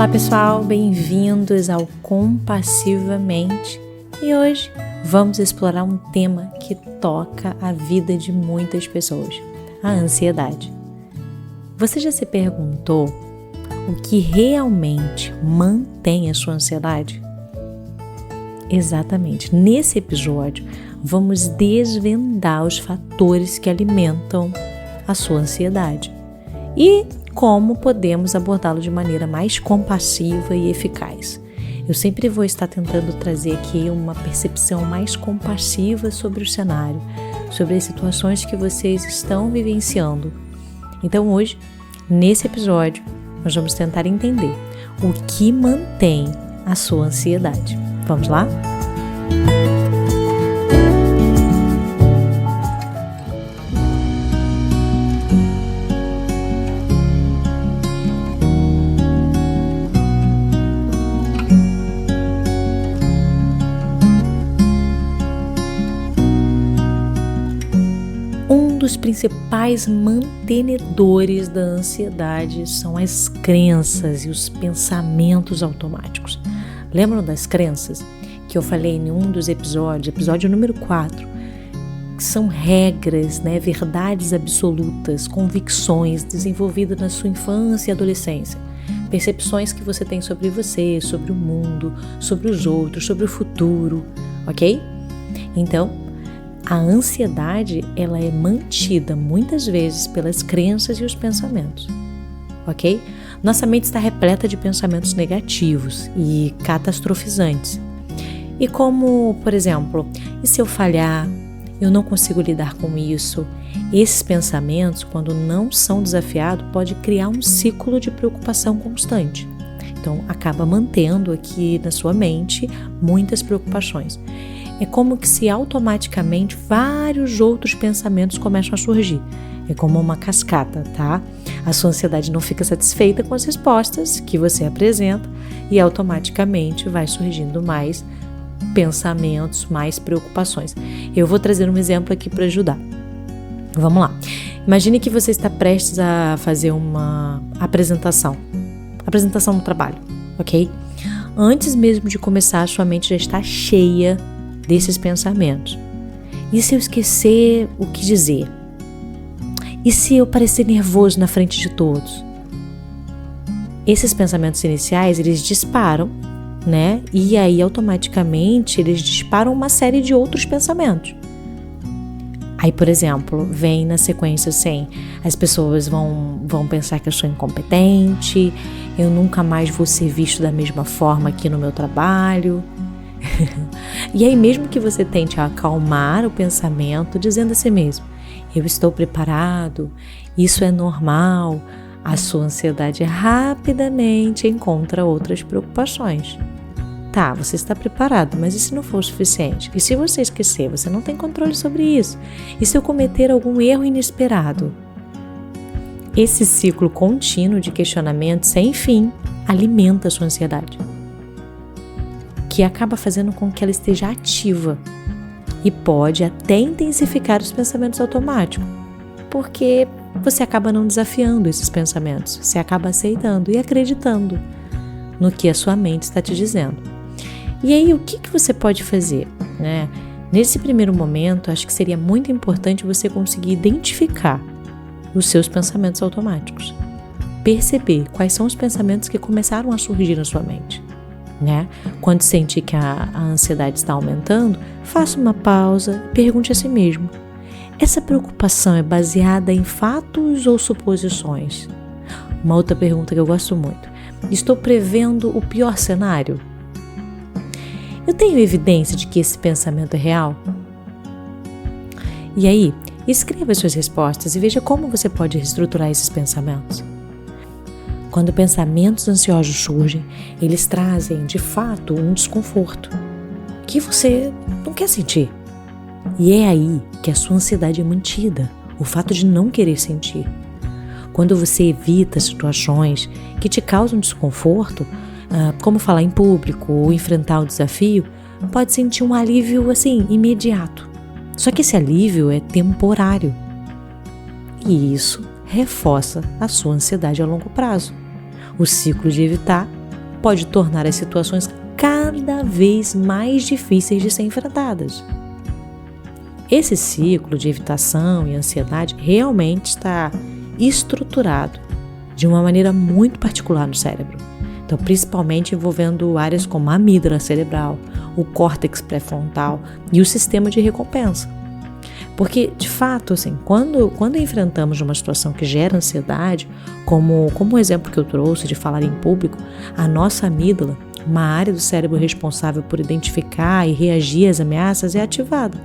Olá pessoal, bem-vindos ao Compassivamente e hoje vamos explorar um tema que toca a vida de muitas pessoas, a ansiedade. Você já se perguntou o que realmente mantém a sua ansiedade? Exatamente, nesse episódio vamos desvendar os fatores que alimentam a sua ansiedade e como podemos abordá-lo de maneira mais compassiva e eficaz. Eu sempre vou estar tentando trazer aqui uma percepção mais compassiva sobre o cenário, sobre as situações que vocês estão vivenciando. Então hoje, nesse episódio, nós vamos tentar entender o que mantém a sua ansiedade. Vamos lá? Um dos principais mantenedores da ansiedade são as crenças e os pensamentos automáticos. Lembram das crenças que eu falei em um dos episódios, episódio número 4, que são regras, verdades absolutas, convicções desenvolvidas na sua infância e adolescência, percepções que você tem sobre você, sobre o mundo, sobre os outros, sobre o futuro, ok? Então, a ansiedade, ela é mantida muitas vezes pelas crenças e os pensamentos, ok? Nossa mente está repleta de pensamentos negativos e catastrofizantes. E como, por exemplo, e se eu falhar? Eu não consigo lidar com isso. Esses pensamentos, quando não são desafiados, pode criar um ciclo de preocupação constante. Então, acaba mantendo aqui na sua mente muitas preocupações. É como que se automaticamente vários outros pensamentos começam a surgir. É como uma cascata, tá? A sua ansiedade não fica satisfeita com as respostas que você apresenta e automaticamente vai surgindo mais pensamentos, mais preocupações. Eu vou trazer um exemplo aqui para ajudar. Vamos lá. Imagine que você está prestes a fazer uma apresentação no trabalho, ok? Antes mesmo de começar, a sua mente já está cheia desses pensamentos. E se eu esquecer o que dizer? E se eu parecer nervoso na frente de todos? Esses pensamentos iniciais, eles disparam, E aí automaticamente eles disparam uma série de outros pensamentos. Aí, por exemplo, vem na sequência assim, as pessoas vão pensar que eu sou incompetente, eu nunca mais vou ser visto da mesma forma aqui no meu trabalho. E aí mesmo que você tente acalmar o pensamento, dizendo a si mesmo, eu estou preparado, isso é normal, a sua ansiedade rapidamente encontra outras preocupações. Tá, você está preparado, mas e se não for o suficiente? E se você esquecer, você não tem controle sobre isso? E se eu cometer algum erro inesperado? Esse ciclo contínuo de questionamento sem fim alimenta a sua ansiedade, que acaba fazendo com que ela esteja ativa e pode até intensificar os pensamentos automáticos, porque você acaba não desafiando esses pensamentos, você acaba aceitando e acreditando no que a sua mente está te dizendo. E aí, o que você pode fazer? Nesse primeiro momento, acho que seria muito importante você conseguir identificar os seus pensamentos automáticos, perceber quais são os pensamentos que começaram a surgir na sua mente. Quando sentir que a ansiedade está aumentando, faça uma pausa e pergunte a si mesmo: essa preocupação é baseada em fatos ou suposições? Uma outra pergunta que eu gosto muito: estou prevendo o pior cenário? Eu tenho evidência de que esse pensamento é real? E aí, escreva as suas respostas e veja como você pode reestruturar esses pensamentos. Quando pensamentos ansiosos surgem, eles trazem, de fato, um desconforto que você não quer sentir. E é aí que a sua ansiedade é mantida, o fato de não querer sentir. Quando você evita situações que te causam desconforto, como falar em público ou enfrentar o desafio, pode sentir um alívio imediato. Só que esse alívio é temporário. E isso reforça a sua ansiedade a longo prazo. O ciclo de evitar pode tornar as situações cada vez mais difíceis de ser enfrentadas. Esse ciclo de evitação e ansiedade realmente está estruturado de uma maneira muito particular no cérebro. Então, principalmente envolvendo áreas como a amígdala cerebral, o córtex pré-frontal e o sistema de recompensa. Porque, de fato, assim, quando enfrentamos uma situação que gera ansiedade, como o exemplo que eu trouxe de falar em público, a nossa amígdala, uma área do cérebro responsável por identificar e reagir às ameaças, é ativada.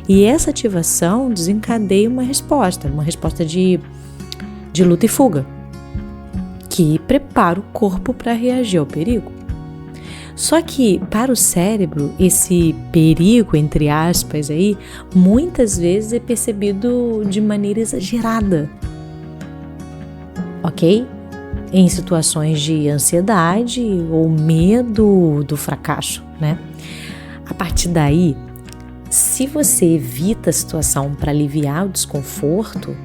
E essa ativação desencadeia uma resposta de luta e fuga, que prepara o corpo para reagir ao perigo. Só que para o cérebro, esse perigo, entre aspas, aí, muitas vezes é percebido de maneira exagerada, ok? Em situações de ansiedade ou medo do fracasso, né? A partir daí, se você evita a situação para aliviar o desconforto,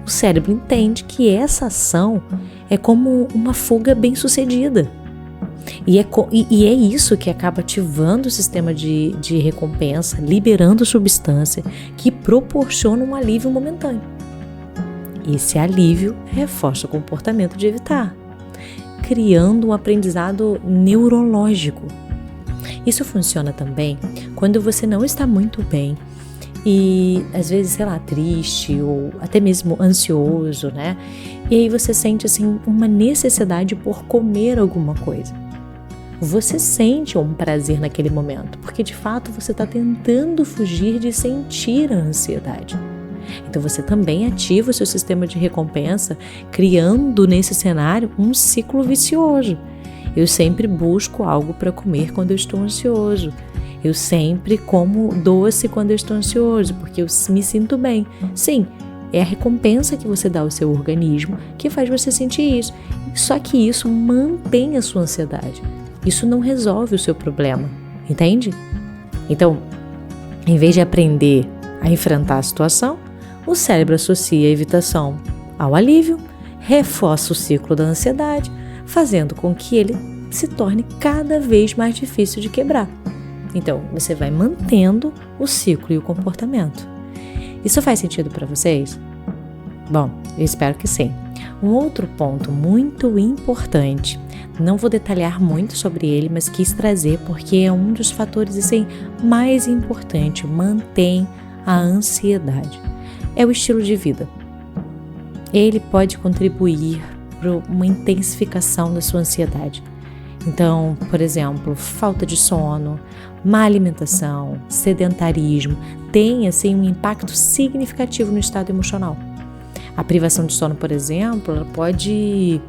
o cérebro entende que essa ação é como uma fuga bem-sucedida. E é isso que acaba ativando o sistema de recompensa, liberando substância que proporciona um alívio momentâneo. Esse alívio reforça o comportamento de evitar, criando um aprendizado neurológico. Isso funciona também quando você não está muito bem e às vezes, sei lá, triste ou até mesmo ansioso, né? E aí você sente assim uma necessidade por comer alguma coisa. Você sente um prazer naquele momento, porque de fato você está tentando fugir de sentir a ansiedade. Então você também ativa o seu sistema de recompensa, criando nesse cenário um ciclo vicioso. Eu sempre busco algo para comer quando eu estou ansioso. Eu sempre como doce quando eu estou ansioso, porque eu me sinto bem. Sim, é a recompensa que você dá ao seu organismo que faz você sentir isso. Só que isso mantém a sua ansiedade. Isso não resolve o seu problema, entende? Então, em vez de aprender a enfrentar a situação, o cérebro associa a evitação ao alívio, reforça o ciclo da ansiedade, fazendo com que ele se torne cada vez mais difícil de quebrar. Então, você vai mantendo o ciclo e o comportamento. Isso faz sentido para vocês? Bom, eu espero que sim. Um outro ponto muito importante, não vou detalhar muito sobre ele, mas quis trazer porque é um dos fatores assim, mais importantes, mantém a ansiedade. É o estilo de vida. Ele pode contribuir para uma intensificação da sua ansiedade. Então, por exemplo, falta de sono, má alimentação, sedentarismo, tem assim um impacto significativo no estado emocional. A privação de sono, por exemplo, ela pode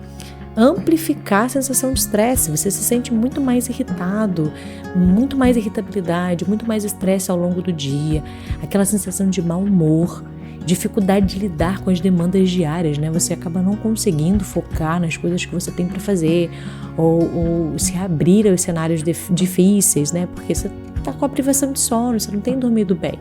amplificar a sensação de estresse. Você se sente muito mais irritado, muito mais irritabilidade, muito mais estresse ao longo do dia, aquela sensação de mau humor, dificuldade de lidar com as demandas diárias, né? Você acaba não conseguindo focar nas coisas que você tem para fazer ou se abrir aos cenários difíceis, né? Porque você está com a privação de sono, você não tem dormido bem.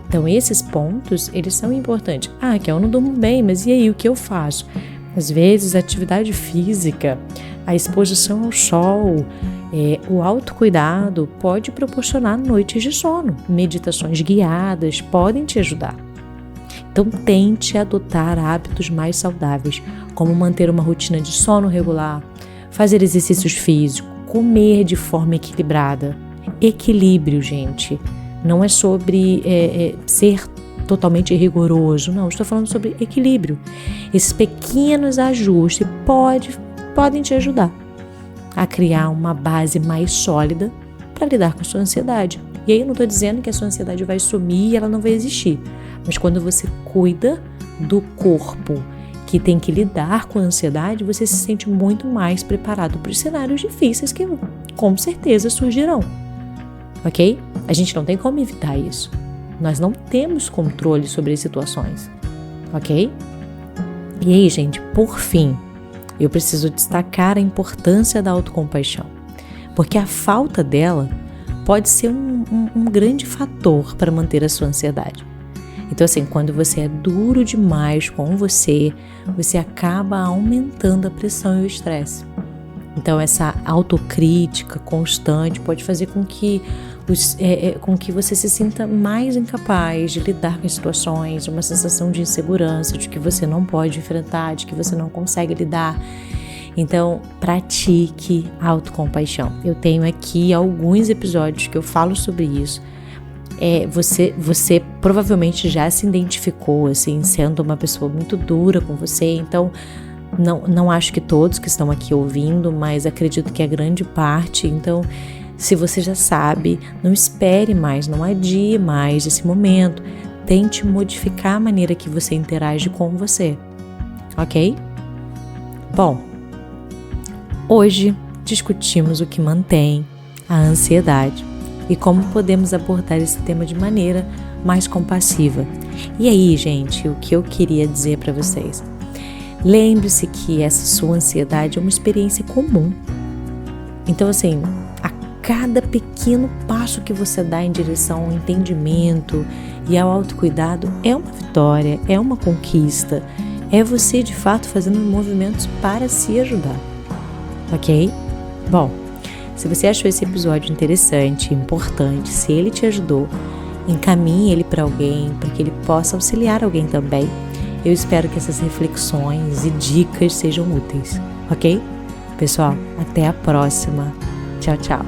Então, esses pontos, eles são importantes. Que eu não durmo bem, mas e aí, o que eu faço? Às vezes, a atividade física, a exposição ao sol, o autocuidado pode proporcionar noites de sono. Meditações guiadas podem te ajudar. Então, tente adotar hábitos mais saudáveis, como manter uma rotina de sono regular, fazer exercícios físicos, comer de forma equilibrada. Equilíbrio, gente. Não é sobre ser totalmente rigoroso, não. Estou falando sobre equilíbrio. Esses pequenos ajustes podem te ajudar a criar uma base mais sólida para lidar com a sua ansiedade. E aí eu não estou dizendo que a sua ansiedade vai sumir e ela não vai existir. Mas quando você cuida do corpo que tem que lidar com a ansiedade, você se sente muito mais preparado para os cenários difíceis que com certeza surgirão. Ok? A gente não tem como evitar isso. Nós não temos controle sobre as situações. Ok? E aí, gente, por fim, eu preciso destacar a importância da autocompaixão. Porque a falta dela pode ser um grande fator para manter a sua ansiedade. Então, assim, quando você é duro demais com você acaba aumentando a pressão e o estresse. Então essa autocrítica constante pode fazer com que você se sinta mais incapaz de lidar com as situações, uma sensação de insegurança, de que você não pode enfrentar, de que você não consegue lidar. Então, pratique autocompaixão. Eu tenho aqui alguns episódios que eu falo sobre isso. Você provavelmente já se identificou, assim, sendo uma pessoa muito dura com você. Então, não acho que todos que estão aqui ouvindo, mas acredito que a grande parte. Então, se você já sabe, não espere mais, não adie mais esse momento. Tente modificar a maneira que você interage com você, ok? Bom, hoje discutimos o que mantém a ansiedade e como podemos abordar esse tema de maneira mais compassiva. E aí, gente, o que eu queria dizer para vocês? Lembre-se que essa sua ansiedade é uma experiência comum. Então, assim, a cada pequeno passo que você dá em direção ao entendimento e ao autocuidado é uma vitória, é uma conquista. É você, de fato, fazendo movimentos para se ajudar. Ok? Bom, se você achou esse episódio interessante, importante, se ele te ajudou, encaminhe ele para alguém, para que ele possa auxiliar alguém também. Eu espero que essas reflexões e dicas sejam úteis, ok? Pessoal, até a próxima. Tchau, tchau.